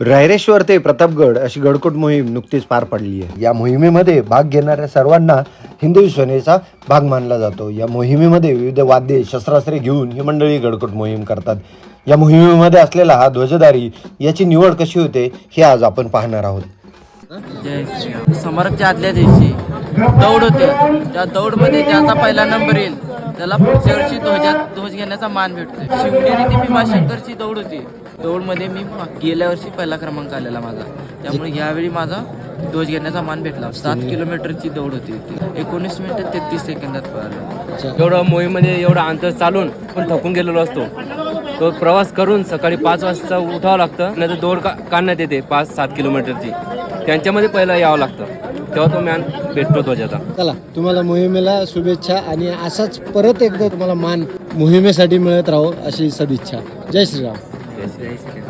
रायरेश्वर ते प्रतापगड अशी गडकोट मोहीम नुकतीच पार पडली आहे. या मोहिमेमध्ये भाग घेणाऱ्या सर्वांना हिंदवी सेनेचा भाग मानला जातो. या मोहिमेमध्ये विविध वाद्ये शस्त्रास्त्रे घेऊन ही मंडळी गडकोट मोहीम करतात. या मोहिमेमध्ये असलेला हा ध्वजधारी याची निवड कशी होते हे आज आपण पाहणार आहोत. जय श्रीराम. समरच्या आदल्या दिवशी दौड होते. त्या दौडमध्ये ज्याचा पहिला नंबर येईल त्याला पुढच्या वर्षी ध्वज घेण्याचा मान भेटतो. शिवनेरी ते भीमाशंकरची दौड होती. दौडमध्ये मी गेल्या वर्षी पहिला क्रमांक आलेला माझा, त्यामुळे यावेळी माझा ध्वज घेण्याचा मान भेटला. 7 किलोमीटरची दौड होती ती 19 मिनिटं 33 सेकंदात पळालो. एवढं मोहीमध्ये एवढं अंतर चालून पण थकून गेलेलो असतो. तो प्रवास करून सकाळी 5 वाजता उठावं लागतं, नाही तर दौड काढण्यात येते 5-7 किलोमीटरची. त्यांच्यामध्ये पहिलं यावं लागतं, तेव्हा तो मान भेटतो ध्वजाचा. चला, तुम्हाला मोहिमेला शुभेच्छा आणि असाच परत एकदा तुम्हाला मान मोहिमेसाठी मिळत राहो अशी सदिच्छा. जय श्रीराम. जय श्री